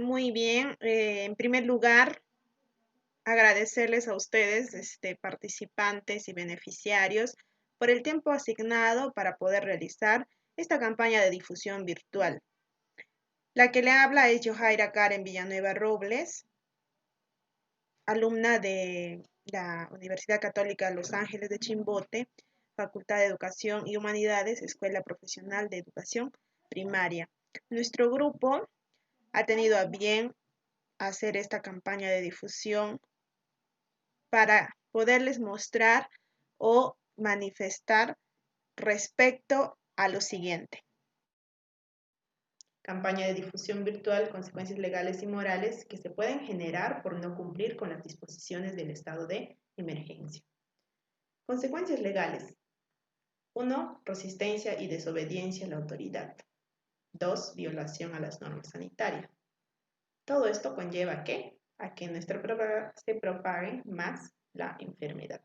Muy bien. En primer lugar, agradecerles a ustedes, participantes y beneficiarios, por el tiempo asignado para poder realizar esta campaña de difusión virtual. La que le habla es Yohaira Karen Villanueva Robles, alumna de la Universidad Católica Los Ángeles de Chimbote, Facultad de Educación y Humanidades, Escuela Profesional de Educación Primaria. Nuestro grupo ha tenido a bien hacer esta campaña de difusión para poderles mostrar o manifestar respecto a lo siguiente. Campaña de difusión virtual, consecuencias legales y morales que se pueden generar por no cumplir con las disposiciones del estado de emergencia. Consecuencias legales. 1. Resistencia y desobediencia a la autoridad. 2. Violación a las normas sanitarias. Todo esto conlleva a que se propague más la enfermedad.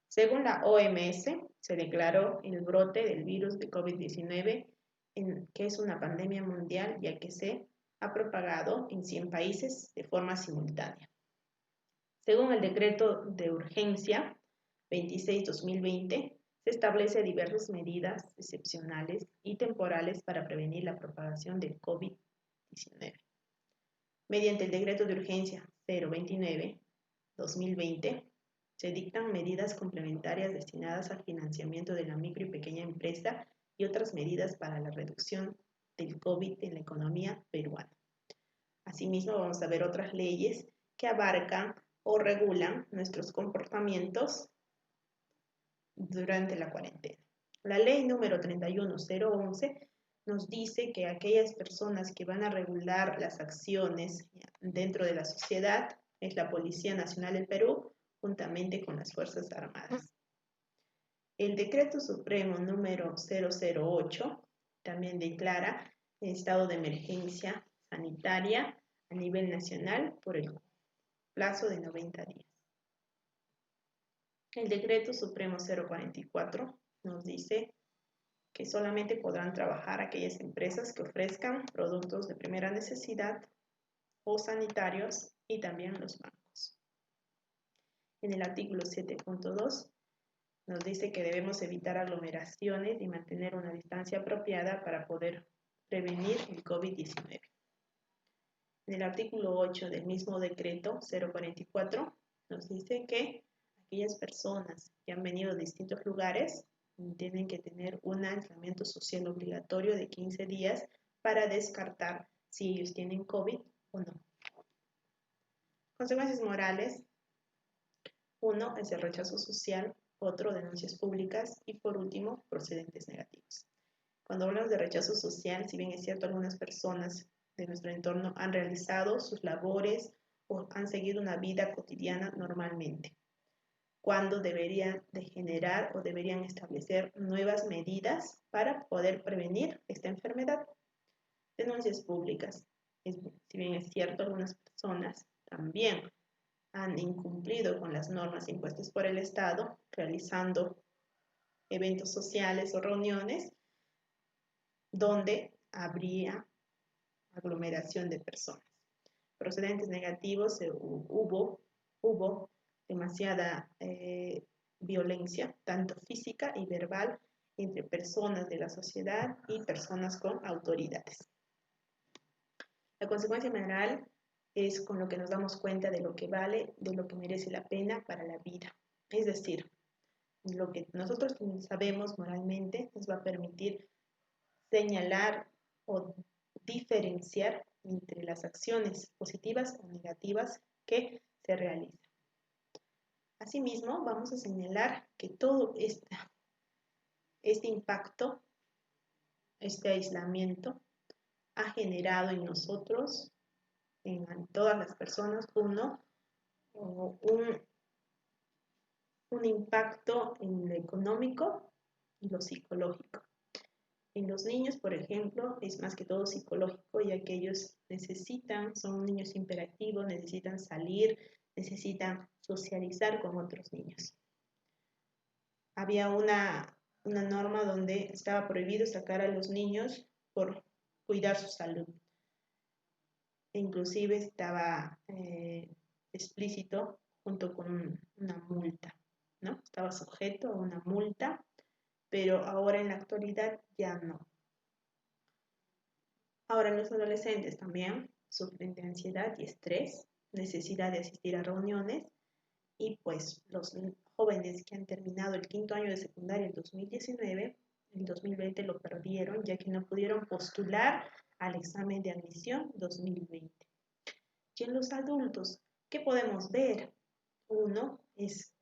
Según la OMS, se declaró el brote del virus de COVID-19 que es una pandemia mundial, ya que se ha propagado en 100 países de forma simultánea. Según el decreto de urgencia 26-2020, se establece diversas medidas excepcionales y temporales para prevenir la propagación del COVID-19. Mediante el decreto de urgencia 029-2020, se dictan medidas complementarias destinadas al financiamiento de la micro y pequeña empresa y otras medidas para la reducción del COVID en la economía peruana. Asimismo, vamos a ver otras leyes que abarcan o regulan nuestros comportamientos durante la cuarentena. La ley número 31011 nos dice que aquellas personas que van a regular las acciones dentro de la sociedad es la Policía Nacional del Perú, juntamente con las Fuerzas Armadas. El Decreto Supremo número 008 también declara el estado de emergencia sanitaria a nivel nacional por el plazo de 90 días. El Decreto Supremo 044 nos dice que solamente podrán trabajar aquellas empresas que ofrezcan productos de primera necesidad o sanitarios y también los bancos. En el artículo 7.2 nos dice que debemos evitar aglomeraciones y mantener una distancia apropiada para poder prevenir el COVID-19. En el artículo 8 del mismo decreto 044 nos dice que aquellas personas que han venido de distintos lugares tienen que tener un aislamiento social obligatorio de 15 días para descartar si ellos tienen COVID o no. Consecuencias morales. 1 es el rechazo social, otro denuncias públicas y por último procedentes negativos. Cuando hablamos de rechazo social, si bien es cierto algunas personas de nuestro entorno han realizado sus labores o han seguido una vida cotidiana normalmente, cuando deberían de generar o deberían establecer nuevas medidas para poder prevenir esta enfermedad. Denuncias públicas. Si bien es cierto, algunas personas también han incumplido con las normas impuestas por el Estado, realizando eventos sociales o reuniones donde habría aglomeración de personas. Procedentes negativos, hubo demasiada violencia, tanto física y verbal, entre personas de la sociedad y personas con autoridades. La consecuencia moral es con lo que nos damos cuenta de lo que vale, de lo que merece la pena para la vida. Es decir, lo que nosotros sabemos moralmente nos va a permitir señalar o diferenciar entre las acciones positivas o negativas que se realizan. Asimismo, vamos a señalar que todo este impacto, este aislamiento, ha generado en nosotros, en todas las personas, un impacto en lo económico y lo psicológico. En los niños, por ejemplo, es más que todo psicológico, ya que ellos son niños hiperactivos, necesitan salir, necesitan socializar con otros niños. Había una norma donde estaba prohibido sacar a los niños por cuidar su salud. e inclusive estaba explícito junto con una multa, ¿no? Estaba sujeto a una multa, pero ahora en la actualidad ya no. Ahora los adolescentes también sufren de ansiedad y estrés, necesidad de asistir a reuniones y pues los jóvenes que han terminado el quinto año de secundaria en 2019, en 2020 lo perdieron ya que no pudieron postular al examen de admisión 2020. Y en los adultos, ¿qué podemos ver? Uno es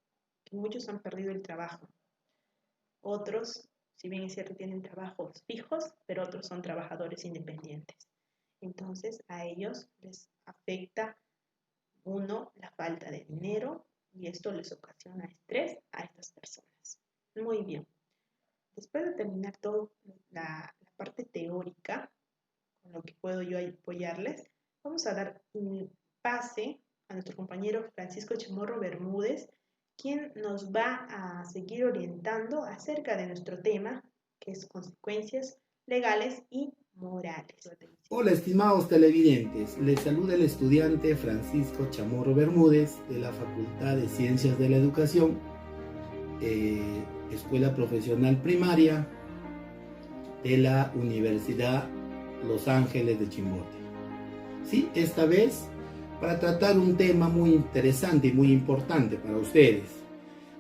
que muchos han perdido el trabajo. Otros, si bien es cierto, tienen trabajos fijos, pero otros son trabajadores independientes. Entonces, a ellos les afecta, uno, la falta de dinero y esto les ocasiona estrés a estas personas. Muy bien. Después de terminar toda la parte teórica, con lo que puedo yo apoyarles, vamos a dar un pase a nuestro compañero Francisco Chamorro Bermúdez, quien nos va a seguir orientando acerca de nuestro tema, que es consecuencias legales y morales. Hola estimados televidentes, les saluda el estudiante Francisco Chamorro Bermúdez de la Facultad de Ciencias de la Educación, Escuela Profesional Primaria de la Universidad Los Ángeles de Chimbote. Sí, esta vez para tratar un tema muy interesante y muy importante para ustedes,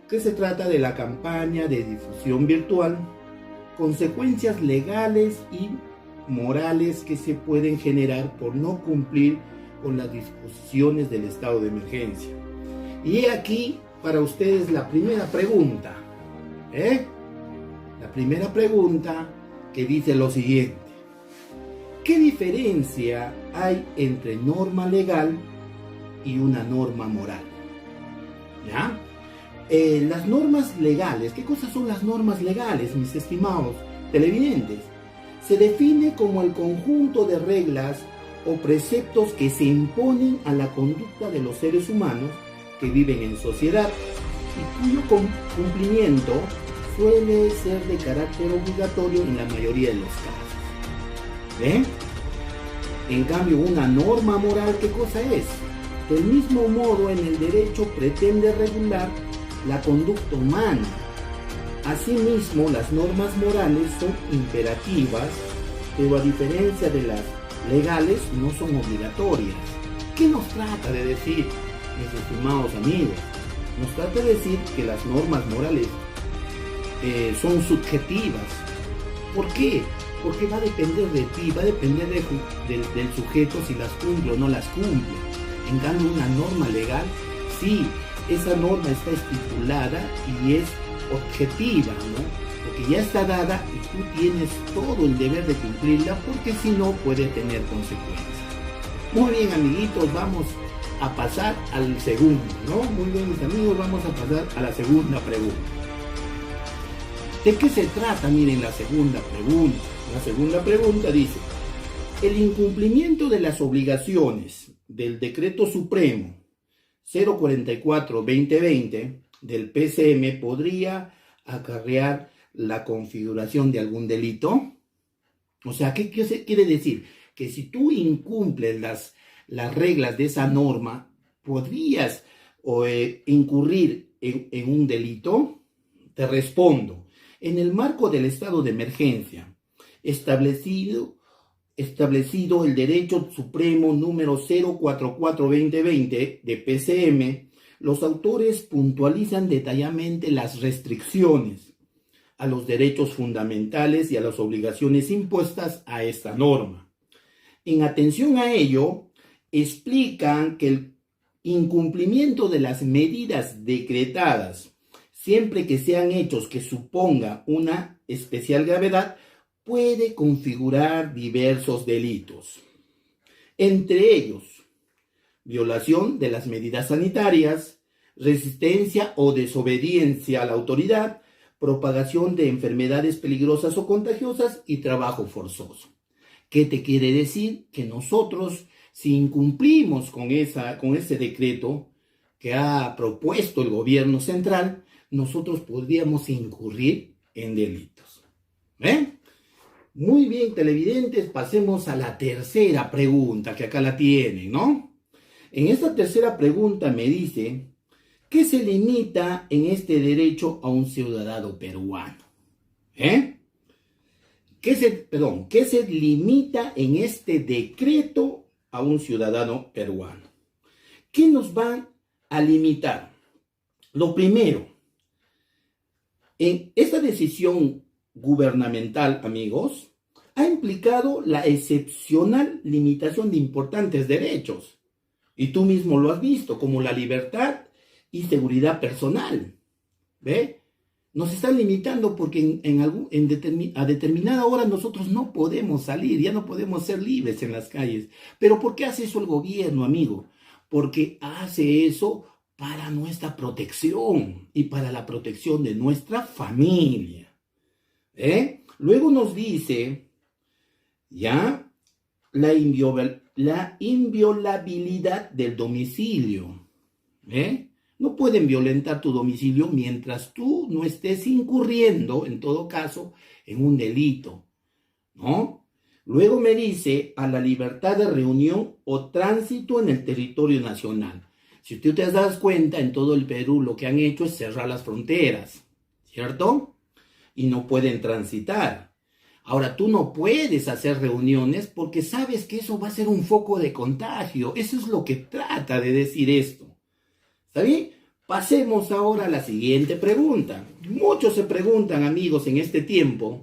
que se trata de la campaña de difusión virtual, consecuencias legales y morales que se pueden generar por no cumplir con las disposiciones del estado de emergencia. Y he aquí para ustedes la primera pregunta, la primera pregunta que dice lo siguiente: ¿qué diferencia hay entre norma legal y una norma moral? ¿Ya? Las normas legales, ¿qué cosas son las normas legales, mis estimados televidentes? Se define como el conjunto de reglas o preceptos que se imponen a la conducta de los seres humanos que viven en sociedad y cuyo cumplimiento suele ser de carácter obligatorio en la mayoría de los casos. ¿Ven? En cambio, una norma moral, ¿qué cosa es? Del mismo modo, en el derecho pretende regular la conducta humana. Asimismo, las normas morales son imperativas, pero a diferencia de las legales, no son obligatorias. ¿Qué nos trata de decir, mis estimados amigos? Nos trata de decir que las normas morales son subjetivas. ¿Por qué? Porque va a depender de ti, va a depender del sujeto si las cumple o no las cumple. En cambio, una norma legal, sí, esa norma está estipulada y es objetiva, ¿no? Porque ya está dada y tú tienes todo el deber de cumplirla, porque si no puede tener consecuencias. Muy bien, amiguitos, vamos a pasar al segundo, ¿no? Muy bien, mis amigos, vamos a pasar a la segunda pregunta. ¿De qué se trata? Miren la segunda pregunta. La segunda pregunta dice: el incumplimiento de las obligaciones del Decreto Supremo 044-2020 del PCM podría acarrear la configuración de algún delito. O sea, ¿qué quiere decir? Que si tú incumples las reglas de esa norma, podrías incurrir en un delito. Te respondo: en el marco del estado de emergencia establecido el Derecho Supremo número 044-2020 de PCM, los autores puntualizan detalladamente las restricciones a los derechos fundamentales y a las obligaciones impuestas a esta norma. En atención a ello, explican que el incumplimiento de las medidas decretadas, siempre que sean hechos que suponga una especial gravedad, puede configurar diversos delitos. Entre ellos, violación de las medidas sanitarias, resistencia o desobediencia a la autoridad, propagación de enfermedades peligrosas o contagiosas y trabajo forzoso. ¿Qué te quiere decir? Que nosotros, si incumplimos con ese decreto que ha propuesto el gobierno central, nosotros podríamos incurrir en delitos. ¿Ven? Muy bien, televidentes, pasemos a la tercera pregunta, que acá la tienen, ¿no? En esta tercera pregunta me dice, ¿qué se limita en este derecho a un ciudadano peruano? ¿Eh? ¿Qué se limita en este decreto a un ciudadano peruano? ¿Qué nos va a limitar? Lo primero, en esta decisión gubernamental, amigos, ha implicado la excepcional limitación de importantes derechos. Y tú mismo lo has visto, como la libertad y seguridad personal. ¿Ve? Nos están limitando porque a determinada hora nosotros no podemos salir, ya no podemos ser libres en las calles. ¿Pero por qué hace eso el gobierno, amigo? Porque hace eso para nuestra protección y para la protección de nuestra familia. Luego nos dice, ya, la inviolabilidad del domicilio. No pueden violentar tu domicilio mientras tú no estés incurriendo, en todo caso, en un delito, ¿no? Luego me dice a la libertad de reunión o tránsito en el territorio nacional. Si tú te das cuenta, en todo el Perú lo que han hecho es cerrar las fronteras, ¿cierto? Y no pueden transitar. Ahora, tú no puedes hacer reuniones porque sabes que eso va a ser un foco de contagio. Eso es lo que trata de decir esto. ¿Está bien? Pasemos ahora a la siguiente pregunta. Muchos se preguntan, amigos, en este tiempo,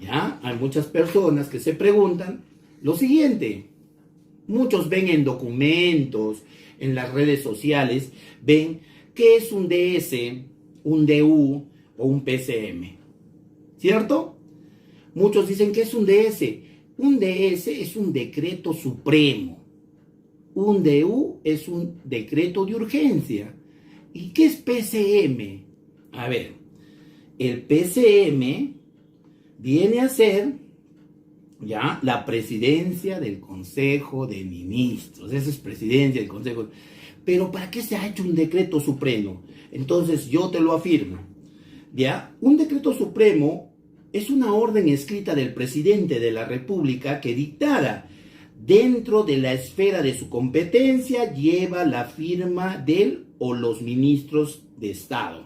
¿ya? Hay muchas personas que se preguntan lo siguiente. Muchos ven en documentos, en las redes sociales, ven qué es un DS, un DU o un PCM. ¿Cierto? Muchos dicen que es un DS. Un DS es un decreto supremo. Un DU es un decreto de urgencia. ¿Y qué es PCM? A ver, el PCM viene a ser ya la presidencia del Consejo de Ministros. Esa es presidencia del Consejo. Pero ¿para qué se ha hecho un decreto supremo? Entonces yo te lo afirmo. ¿Ya? Un decreto supremo es una orden escrita del presidente de la República que dictada dentro de la esfera de su competencia lleva la firma del o los ministros de Estado.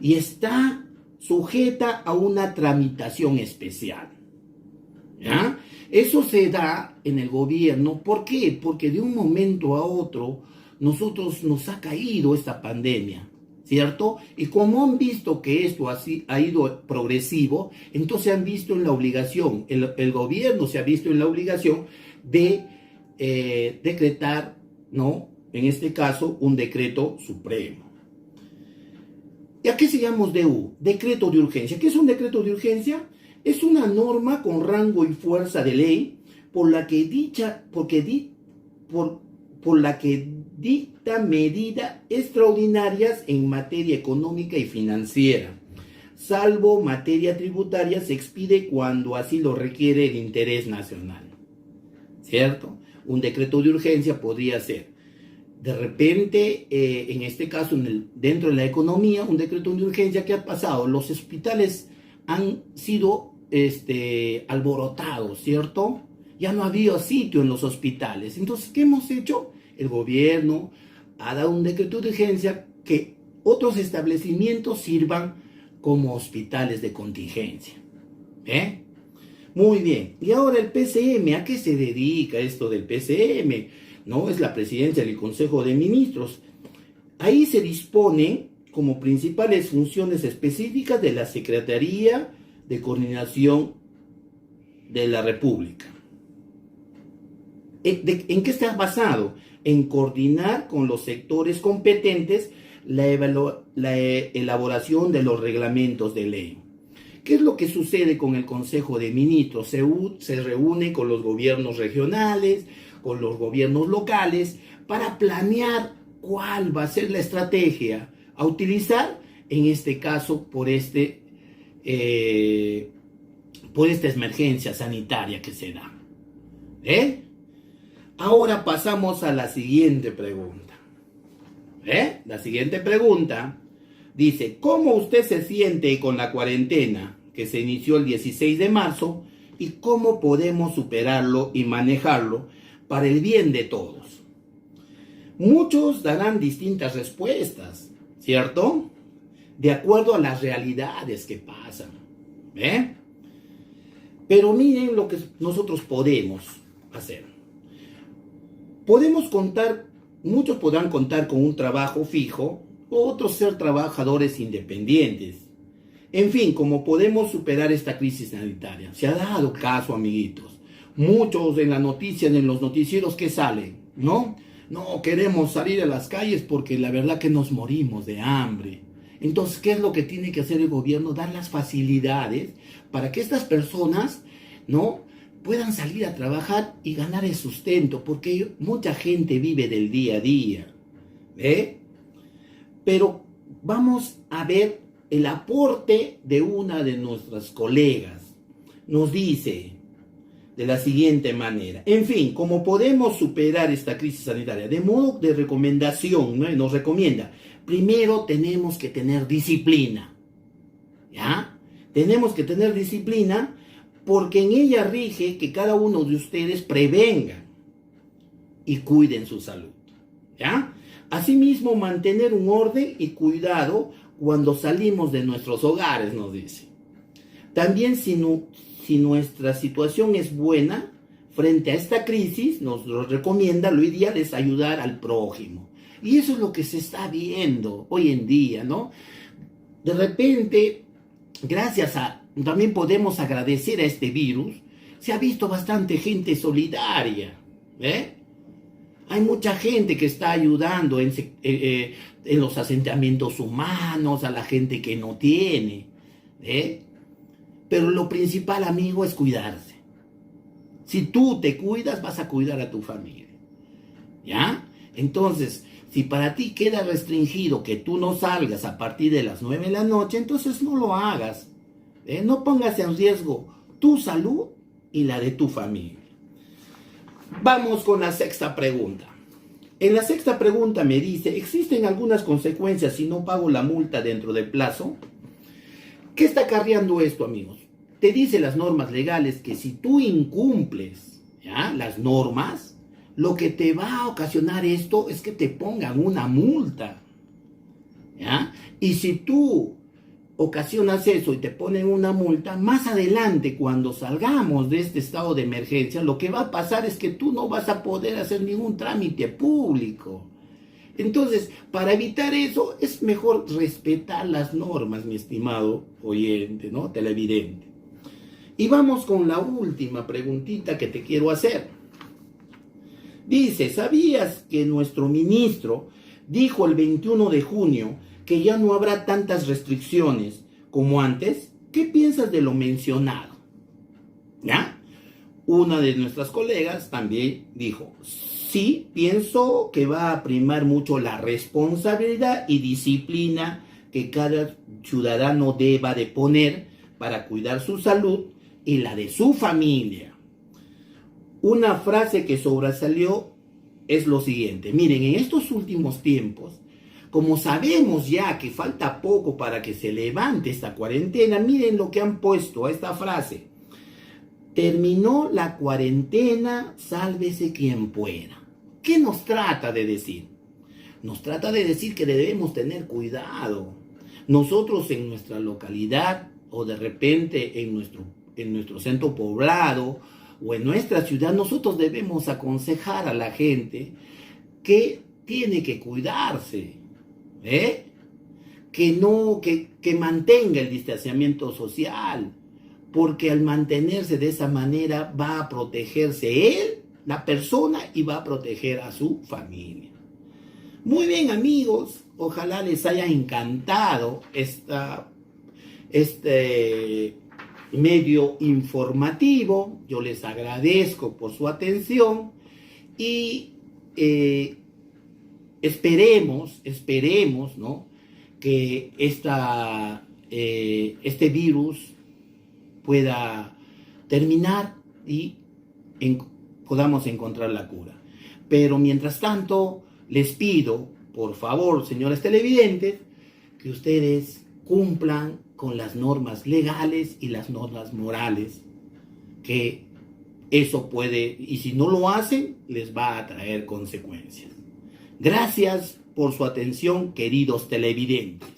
Y está sujeta a una tramitación especial. ¿Ya? Eso se da en el gobierno. ¿Por qué? Porque de un momento a otro nos ha caído esta pandemia, ¿cierto? Y como han visto que esto ha ido progresivo, entonces han visto en la obligación, el gobierno se ha visto en la obligación de decretar, ¿no? En este caso, un decreto supremo. ¿Y a qué se llama DU? Decreto de urgencia. ¿Qué es un decreto de urgencia? Es una norma con rango y fuerza de ley por la que dicta medidas extraordinarias en materia económica y financiera. Salvo materia tributaria, se expide cuando así lo requiere el interés nacional. ¿Cierto? Un decreto de urgencia podría ser, de repente, en este caso, dentro de la economía, un decreto de urgencia. ¿Qué ha pasado? Los hospitales han sido alborotados, ¿cierto? Ya no había sitio en los hospitales. Entonces, ¿qué hemos hecho? El gobierno ha dado un decreto de urgencia que otros establecimientos sirvan como hospitales de contingencia. Muy bien. Y ahora el PCM, ¿a qué se dedica esto del PCM? ¿No? Es la presidencia del Consejo de Ministros. Ahí se disponen como principales funciones específicas de la Secretaría de Coordinación de la República. ¿En qué está basado? En coordinar con los sectores competentes la elaboración de los reglamentos de ley. ¿Qué es lo que sucede con el Consejo de Ministros? Se reúne con los gobiernos regionales, con los gobiernos locales, para planear cuál va a ser la estrategia a utilizar, en este caso, por esta emergencia sanitaria que se da. Ahora pasamos a la siguiente pregunta. La siguiente pregunta dice, ¿cómo usted se siente con la cuarentena? que se inició el 16 de marzo y cómo podemos superarlo y manejarlo para el bien de todos. Muchos darán distintas respuestas, ¿cierto? De acuerdo a las realidades que pasan. Pero miren lo que nosotros podemos hacer. Podemos contar, muchos podrán contar con un trabajo fijo, otros ser trabajadores independientes. En fin, ¿cómo podemos superar esta crisis sanitaria? Se ha dado caso, amiguitos. Muchos en las noticias, en los noticieros que salen, ¿no? No queremos salir a las calles porque la verdad que nos morimos de hambre. Entonces, ¿qué es lo que tiene que hacer el gobierno? Dar las facilidades para que estas personas, ¿no?, puedan salir a trabajar y ganar el sustento, porque mucha gente vive del día a día. Pero vamos a ver el aporte de una de nuestras colegas. Nos dice de la siguiente manera: en fin, ¿cómo podemos superar esta crisis sanitaria? De modo de recomendación, ¿no? Nos recomienda, primero tenemos que tener disciplina. ¿Ya? Tenemos que tener disciplina porque en ella rige que cada uno de ustedes prevengan y cuiden su salud. ¿Ya? Asimismo, mantener un orden y cuidado cuando salimos de nuestros hogares, nos dice. También si nuestra situación es buena frente a esta crisis, nos lo recomienda, lo ideal es ayudar al prójimo. Y eso es lo que se está viendo hoy en día, ¿no? De repente, también podemos agradecer a este virus, se ha visto bastante gente solidaria, Hay mucha gente que está ayudando en los asentamientos humanos, a la gente que no tiene, Pero lo principal, amigo, es cuidarse. Si tú te cuidas, vas a cuidar a tu familia, ¿ya? Entonces, si para ti queda restringido que tú no salgas a partir de las 9 de la noche, entonces no lo hagas. No pongas en riesgo tu salud y la de tu familia. Vamos con la sexta pregunta. En la sexta pregunta me dice, ¿existen algunas consecuencias si no pago la multa dentro del plazo? ¿Qué está acarreando esto, amigos? Te dice las normas legales que si tú incumples, ¿ya?, las normas, lo que te va a ocasionar esto es que te pongan una multa, ¿ya? Y si tú ocasionas eso y te ponen una multa, más adelante, cuando salgamos de este estado de emergencia, lo que va a pasar es que tú no vas a poder hacer ningún trámite público. Entonces, para evitar eso, es mejor respetar las normas, mi estimado oyente, ¿no?, televidente. Y vamos con la última preguntita que te quiero hacer. Dice, ¿sabías que nuestro ministro dijo el 21 de junio que ya no habrá tantas restricciones como antes? ¿Qué piensas de lo mencionado? ¿Ya? Una de nuestras colegas también dijo, sí, pienso que va a primar mucho la responsabilidad y disciplina que cada ciudadano deba de poner para cuidar su salud y la de su familia. Una frase que sobresalió es lo siguiente. Miren, en estos últimos tiempos, como sabemos ya que falta poco para que se levante esta cuarentena, miren lo que han puesto a esta frase. Terminó la cuarentena, sálvese quien pueda. ¿Qué nos trata de decir? Nos trata de decir que debemos tener cuidado. Nosotros en nuestra localidad o de repente en nuestro centro poblado o en nuestra ciudad, nosotros debemos aconsejar a la gente que tiene que cuidarse, que mantenga el distanciamiento social, porque al mantenerse de esa manera va a protegerse él, la persona, y va a proteger a su familia. Muy bien, amigos, ojalá les haya encantado este medio informativo. Yo les agradezco por su atención y esperemos, ¿no?, que este virus pueda terminar y podamos encontrar la cura. Pero mientras tanto, les pido, por favor, señores televidentes, que ustedes cumplan con las normas legales y las normas morales, que eso puede, y si no lo hacen, les va a traer consecuencias. Gracias por su atención, queridos televidentes.